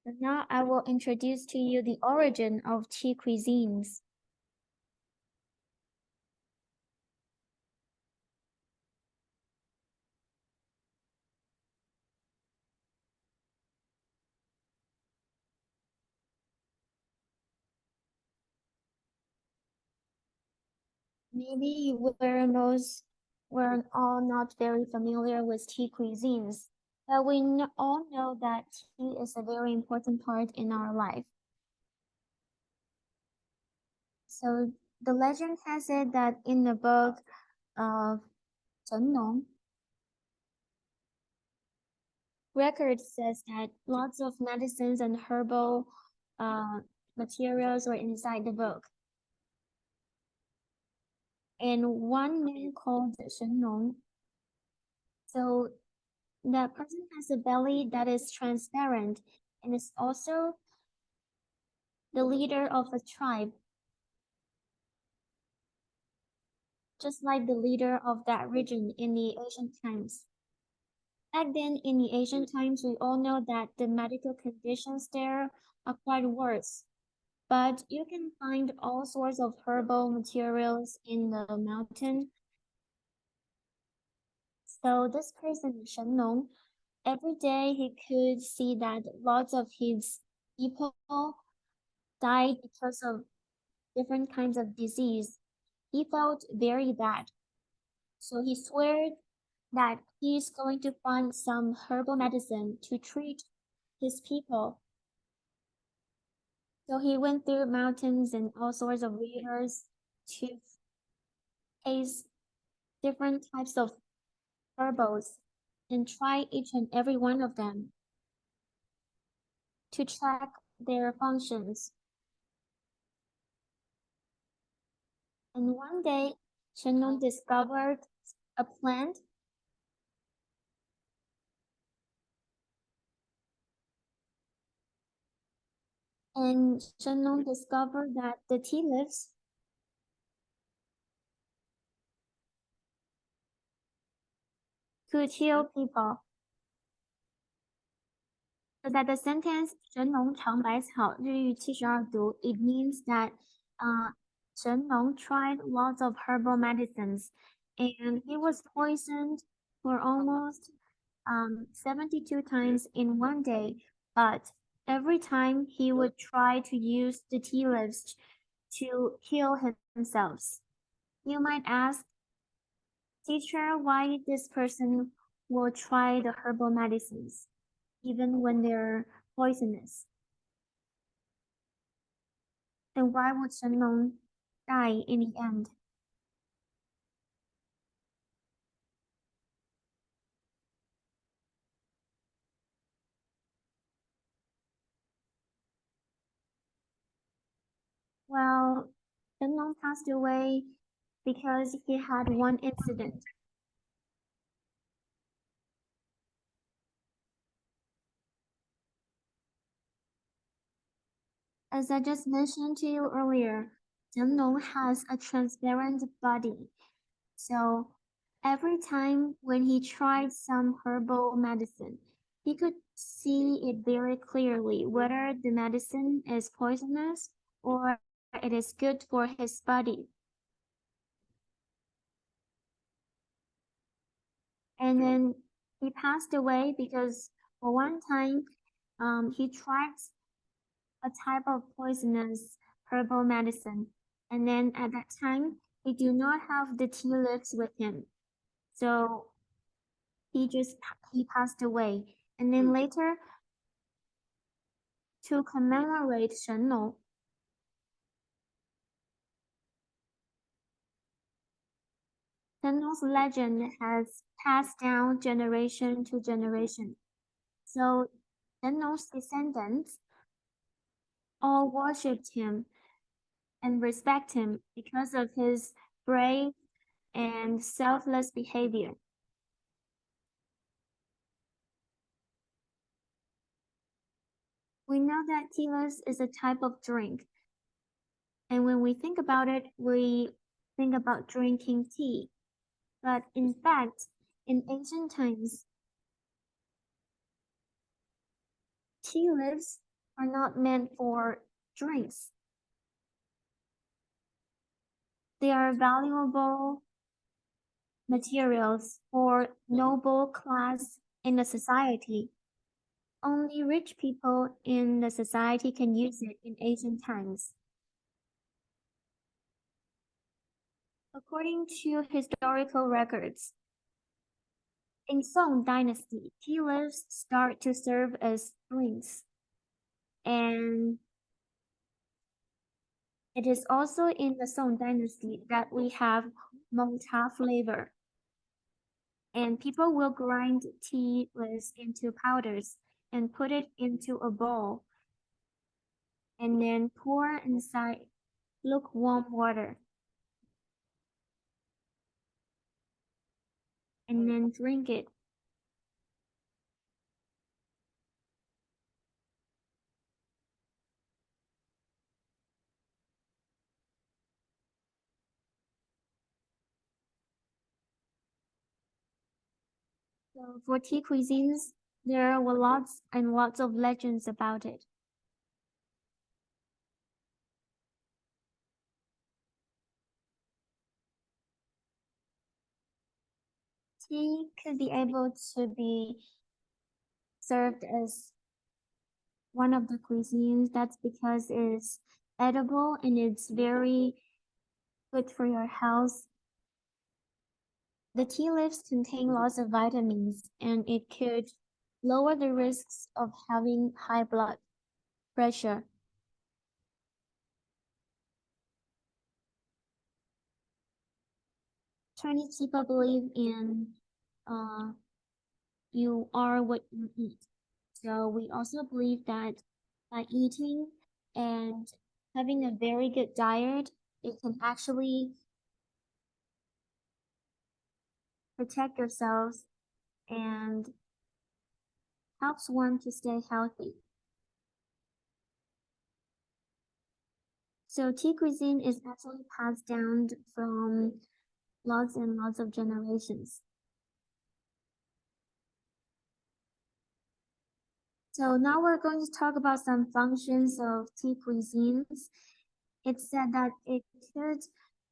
And now I will introduce to you the origin of tea cuisines. Maybe we're all not very familiar with tea cuisines, but all know that tea is a very important part in our life. So the legend has it that in the book of Chen Nong, record says that lots of medicines and herbal uh, materials were inside the book. And one man called Shen Nong. So that person has a belly that is transparent and is also the leader of a tribe, just like the leader of that region in the ancient times. Back then, in the ancient times, we all know that the medical conditions there are quite worse. But you can find all sorts of herbal materials in the mountain. So this person, Shen Nong, every day he could see that lots of his people died because of different kinds of disease. He felt very bad. So he swore that he's going to find some herbal medicine to treat his people. So he went through mountains and all sorts of rivers to taste different types of herbals and try each and every one of them to check their functions. And one day, Shannon discovered a plant, and Shannon discovered that the tea leaves could heal people. So that the sentence"神农尝百草，日遇72毒" it means that Shen Nong tried lots of herbal medicines and he was poisoned for almost 72 times in one day, but every time he would try to use the tea leaves to heal himself. You might ask, teacher, why this person will try the herbal medicines even when they're poisonous? And why would Shen Nong die in the end? Well, Shen Nong passed away because he had one incident. As I just mentioned to you earlier, Shen Nong has a transparent body. So every time when he tried some herbal medicine, he could see it very clearly whether the medicine is poisonous or it is good for his body. And then he passed away because for one time he tried a type of poisonous herbal medicine. And then at that time, he do not have the tea leaves with him. So he passed away. And then later, to commemorate Shen Nong, Shen Nong's legend has passed down generation to generation. So Shen Nong's descendants all worshipped him and respect him because of his brave and selfless behavior. We know that tea leaves is a type of drink. And when we think about it, we think about drinking tea. But in fact, in ancient times, tea leaves are not meant for drinks. They are valuable materials for noble class in the society. Only rich people in the society can use it in ancient times. According to historical records, in Song Dynasty, tea leaves start to serve as drinks, and it is also in the Song Dynasty that we have Malta flavor, and people will grind tea leaves into powders and put it into a bowl, and then pour inside lukewarm water, and then drink it. So for tea cuisines, there were lots and lots of legends about it. Tea could be able to be served as one of the cuisines. That's because it's edible and it's very good for your health. The tea leaves contain lots of vitamins and it could lower the risks of having high blood pressure. Chinese people believe in uh, you are what you eat. So we also believe that by eating and having a very good diet, it can actually protect yourselves and helps one to stay healthy. So tea cuisine is actually passed down from lots and lots of generations. So now we're going to talk about some functions of tea cuisines. It's said that it could,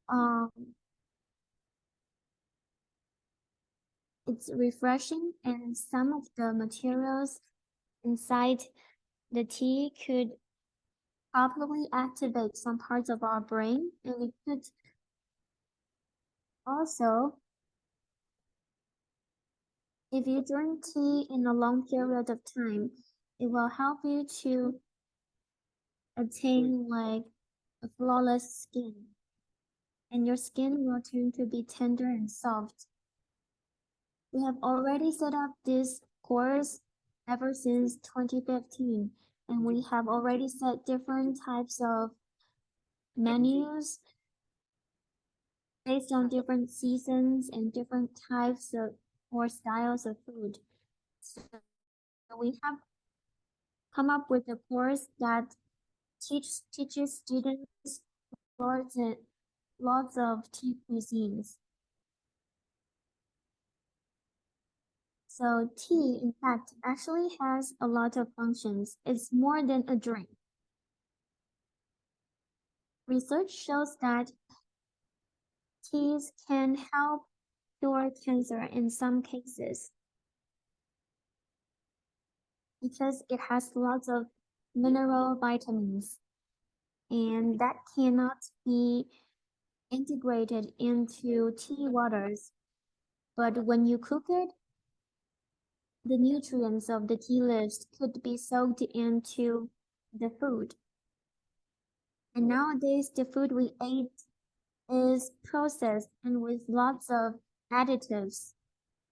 um, it's refreshing and some of the materials inside the tea could probably activate some parts of our brain and it could also, if you drink tea in a long period of time, it will help you to attain like a flawless skin and your skin will turn to be tender and soft. We have already set up this course ever since 2015 and we have already set different types of menus based on different seasons and different types of or styles of food. So we have come up with a course that teaches students lots and lots of tea cuisines. So tea, in fact, actually has a lot of functions. It's more than a drink. Research shows that teas can help cure cancer in some cases because it has lots of mineral vitamins and that cannot be integrated into tea waters. But when you cook it, the nutrients of the tea leaves could be soaked into the food. And nowadays, the food we ate is processed and with lots of additives.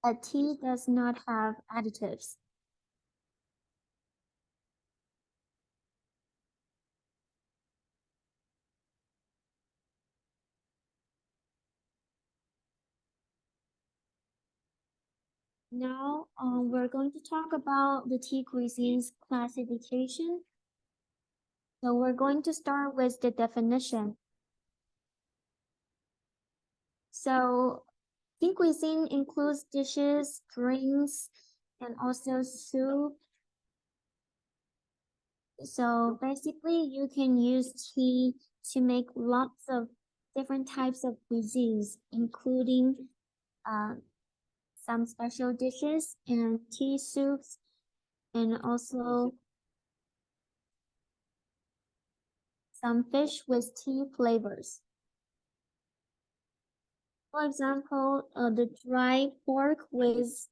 A tea does not have additives. Now, we're going to talk about the tea cuisines classification. So we're going to start with the definition. So tea cuisine includes dishes, drinks, and also soup So basically, you can use tea to make lots of different types of cuisines, including uh, some special dishes and tea soups, and also some fish with tea flavors. For example, the dry pork with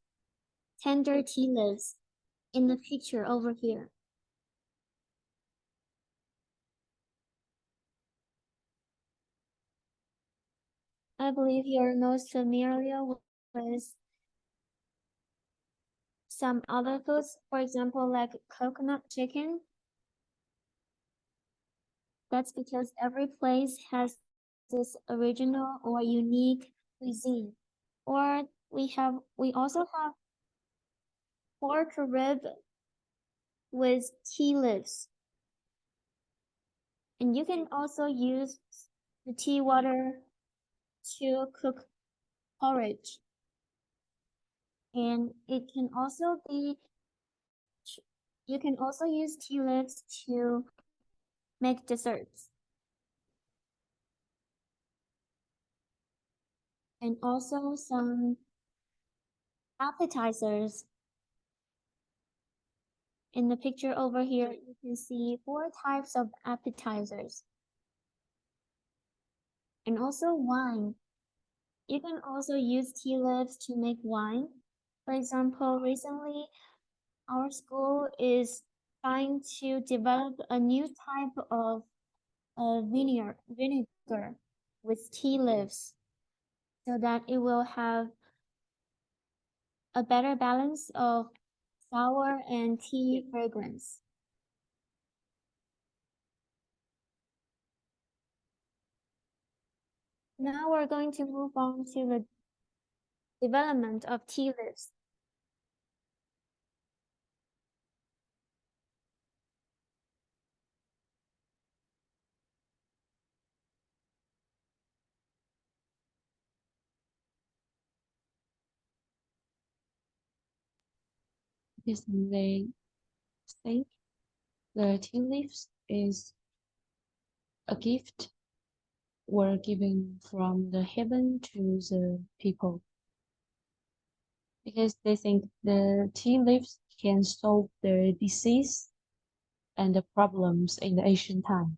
tender tea leaves in the picture over here. I believe you're most familiar with some other foods, for example, like coconut chicken. That's because every place has this original or unique cuisine. Or we also have pork rib with tea leaves. And you can also use the tea water to cook porridge. And you can also use tea leaves to make desserts. And also some appetizers. In the picture over here, you can see four types of appetizers. And also wine. You can also use tea leaves to make wine. For example, recently our school is trying to develop a new type of vinegar with tea leaves so that it will have a better balance of sour and tea fragrance. Now we're going to move on to the development of tea leaves. Yes, they think the tea leaves is a gift were given from the heaven to the people because they think the tea leaves can solve their disease and the problems in the ancient time.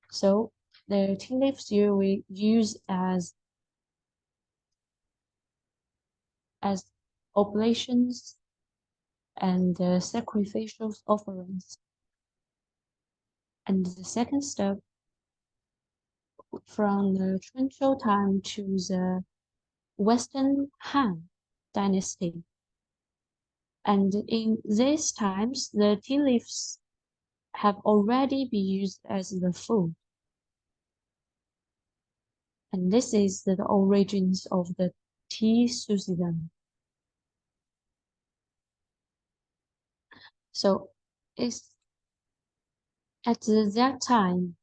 So the tea leaves we use as oblations and sacrificial offerings. And the second step from the Chunqiu time to the Western Han Dynasty. And in these times, the tea leaves have already been used as the food. And this is the origins of the tea system. So it's at that time,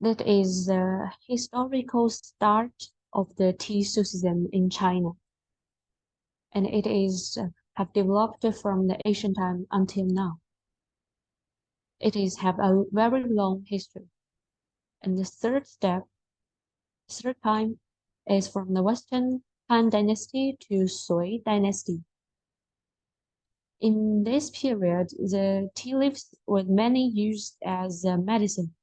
that is the historical start of the tea system in China. And it is have developed from the ancient time until now. It is have a very long history. And the third time is from the Western Han Dynasty to Sui Dynasty. In this period, the tea leaves were mainly used as medicine.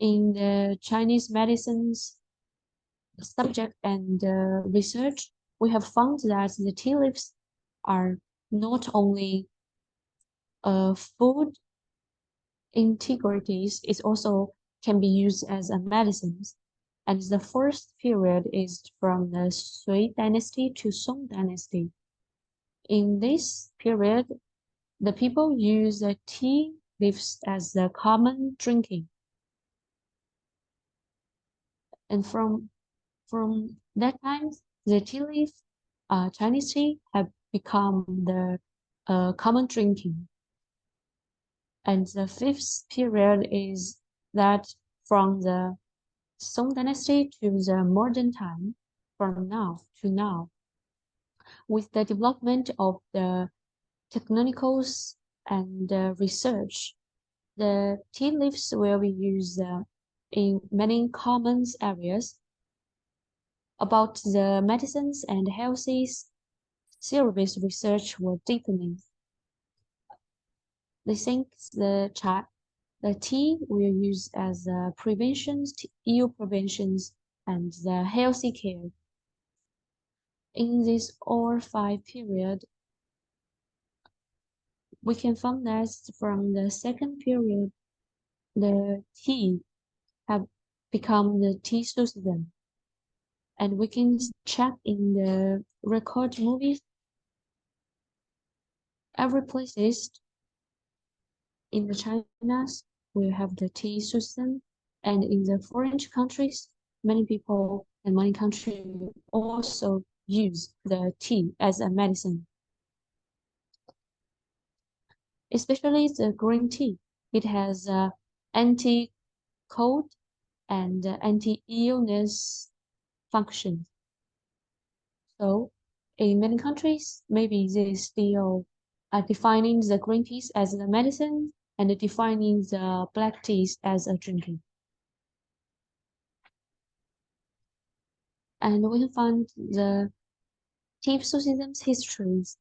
In the Chinese medicines subject and research, we have found that the tea leaves are not only food integrities, it also can be used as a medicines. And the first period is from the Sui dynasty to Song dynasty. In this period, the people use the tea leaves as the common drinking. And from that time, the tea leaf, Chinese tea, have become the common drinking. And the fifth period is that from the Song dynasty to the modern time, from now to now, with the development of the technicals and research. The tea leaves will be used in many common areas about the medicines and healthy service research were deepening. They think the tea will use as preventions, ill preventions, and the healthy care. In this all five period, we can find that from the second period, the tea have become the tea system. And we can check in the record movies, every places in the China's will have the tea system, and in the foreign countries, many people and many countries also use the tea as a medicine, especially the green tea. It has anti-cold and anti-illness function. So, in many countries, maybe they still are defining the green teas as a medicine and defining the black teas as a drinking. And we can find the tea system's histories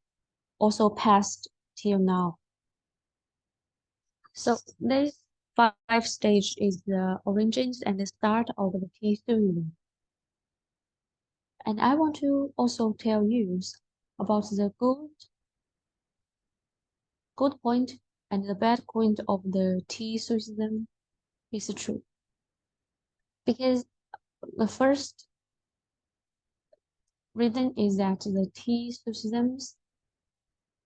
also passed till now. So this five stage is the origins and the start of the tea system. And I want to also tell you about the good point and the bad point of the tea system is true. Because the first reason is that the tea systems,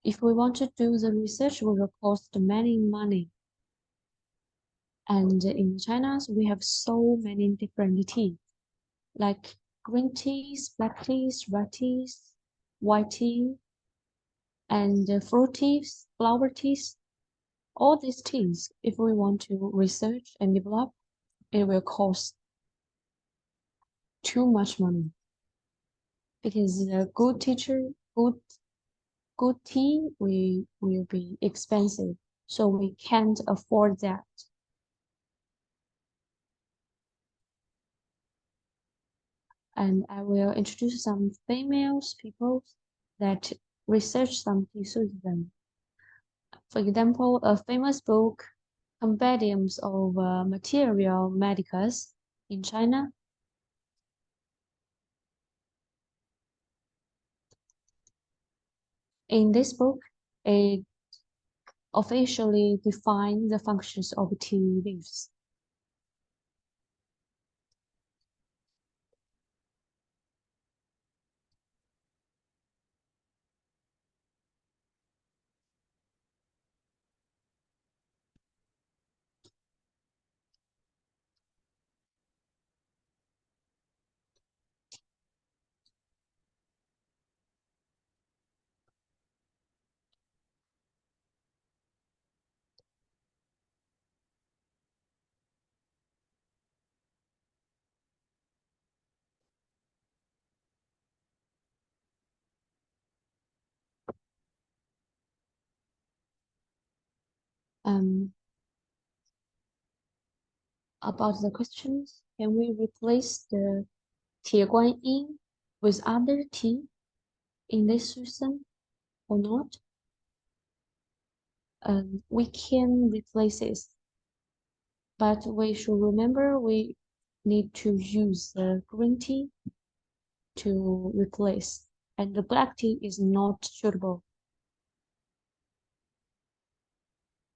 if we want to do the research, will cost many money. And in China, we have so many different tea, like green teas, black teas, red teas, white tea, and fruit teas, flower teas. All these teas, if we want to research and develop, it will cost too much money. Because the good teacher, good tea will be expensive, so we can't afford that. And I will introduce some female people that research some tea system. For example, a famous book, Compendiums of Material Medicus in China. In this book, it officially defines the functions of tea leaves. Um, about the questions, can we replace the 铁观音 with other tea in this system or not? We can replace it, but we should remember we need to use the green tea to replace, and the black tea is not suitable.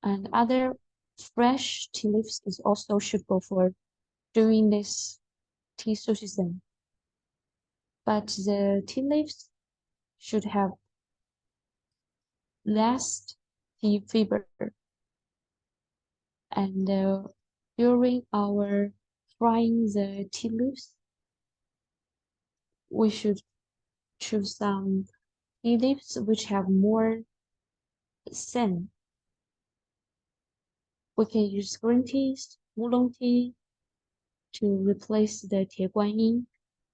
And other fresh tea leaves is also suitable for doing this tea system. But the tea leaves should have less tea fiber. And during our frying the tea leaves, we should choose some tea leaves which have more scent. We can use green teas, oolong tea to replace the 铁观音,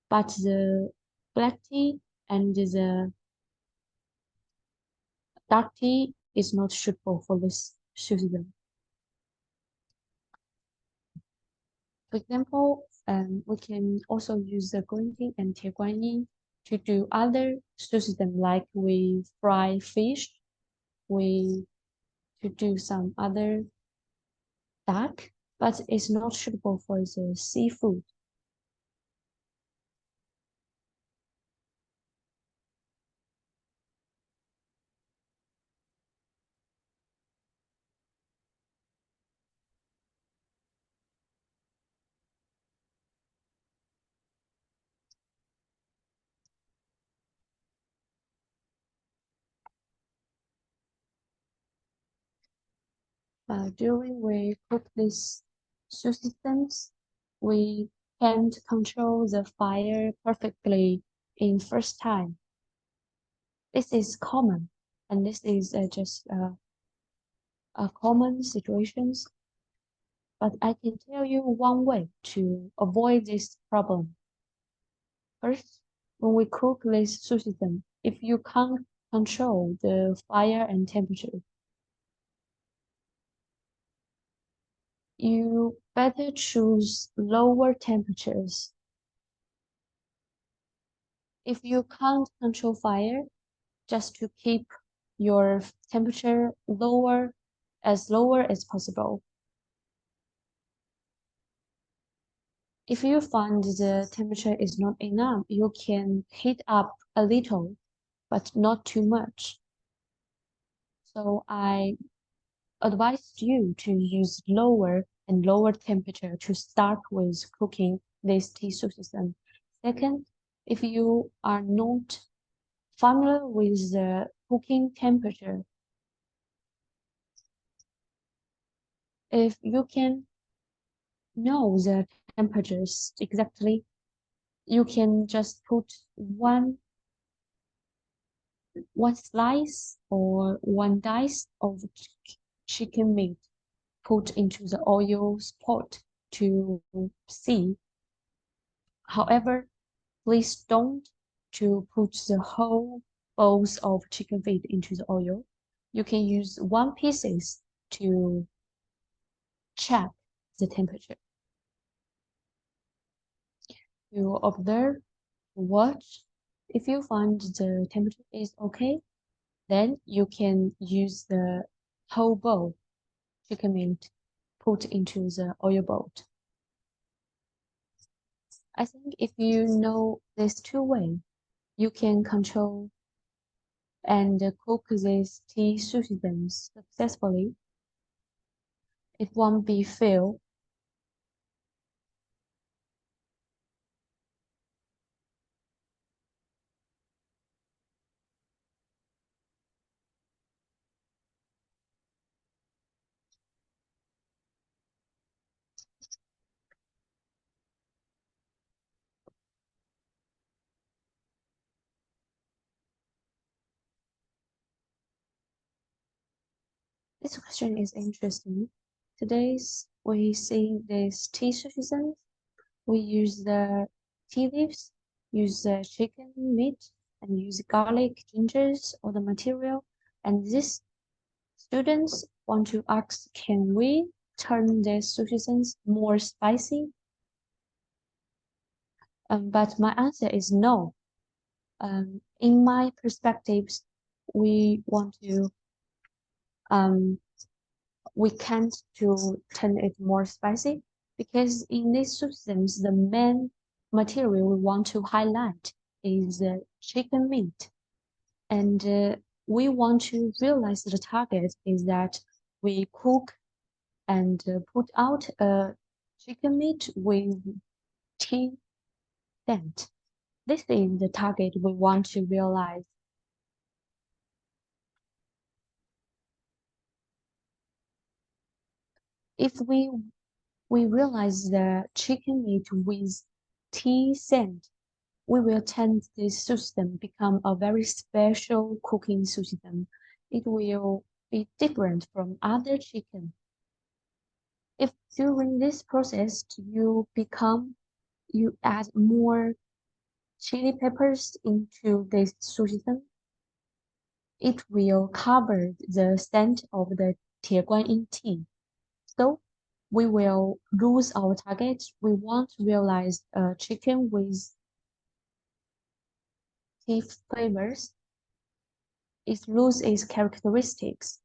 but the black tea and the dark tea is not suitable for this system. For example, we can also use the green tea and tea to do other system like we fry fish, we to do some other duck, but it's not suitable for the seafood. During we cook these systems, we can't control the fire perfectly in first time. This is common, and this is just a common situations. But I can tell you one way to avoid this problem. First, when we cook this system, if you can't control the fire and temperature, you better choose lower temperatures. If you can't control fire, just to keep your temperature lower as possible. If you find the temperature is not enough, you can heat up a little, but not too much. So I advise you to use lower and lower temperature to start with cooking this tea system. Second, if you are not familiar with the cooking temperature, if you can know the temperatures exactly, you can just put one slice or one dice of chicken meat put into the oil pot to see. However, please don't to put the whole bowls of chicken feet into the oil. You can use one pieces to check the temperature. You observe, watch. If you find the temperature is okay, then you can use the whole bowl chicken meat put into the oil bowl. I think if you know these two ways, you can control and cook these tea systems successfully. It won't be fail. This question is interesting. Today's we see these tea systems. We use the tea leaves, use the chicken meat, and use garlic, gingers, or the material. And these students want to ask, can we turn the suggestions more spicy? But my answer is no. In my perspectives, we want to we can't to turn it more spicy because in these systems, the main material we want to highlight is chicken meat. And we want to realize the target is that we cook and put out a chicken meat with tea scent. This is the target we want to realize. If we realize the chicken meat with tea scent, we will turn this system become a very special cooking system. It will be different from other chicken. If during this process you add more chili peppers into this system, It will cover the scent of the Tieguanyin tea. So we will lose our target. We won't realize a chicken with tea flavors. It loses its characteristics.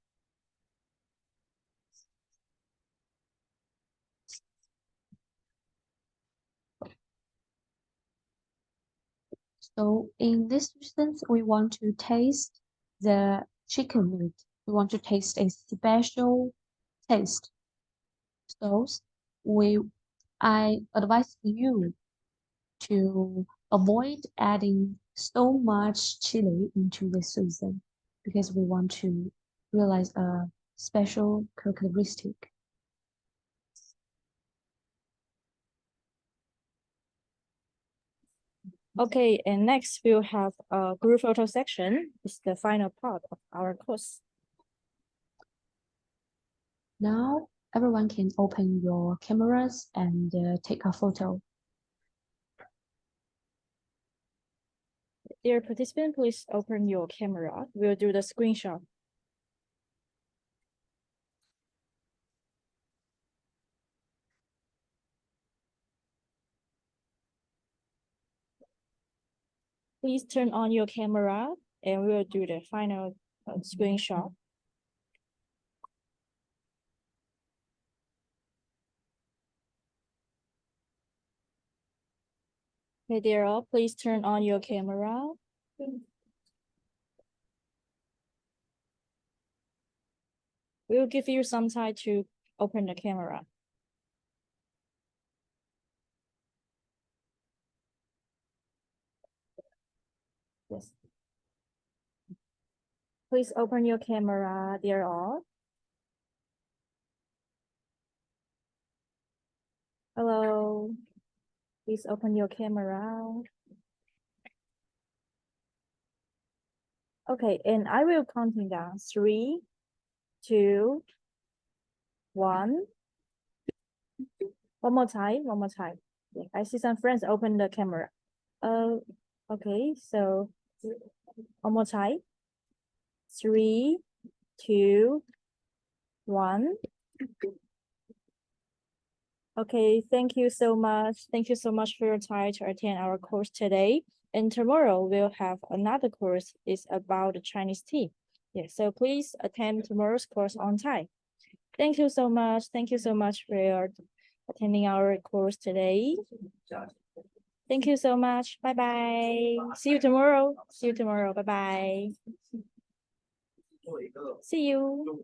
So in this instance, we want to taste the chicken meat. We want to taste a special taste. So we, I advise you to avoid adding so much chili into the season because we want to realize a special characteristic. Okay, and next we'll have a group photo section. It's the final part of our course. Now everyone can open your cameras and take a photo. Dear participant, please open your camera. We'll do the screenshot. Please turn on your camera and we'll do the final screenshot. Okay, dear all, please turn on your camera. We'll give you some time to open the camera. Yes. Please open your camera, dear all. Hello. Please open your camera. Okay, and I will counting down 3, 2, 1. One more time, one more time. Yeah, I see some friends open the camera. Okay, so one more time. 3, 2, 1. Okay, thank you so much. Thank you so much for your time to attend our course today. And tomorrow we'll have another course. It's about the Chinese tea. Yeah, so please attend tomorrow's course on time. Thank you so much. Thank you so much for attending our course today. Thank you so much. Bye bye. See you tomorrow. See you tomorrow. Bye bye. See you.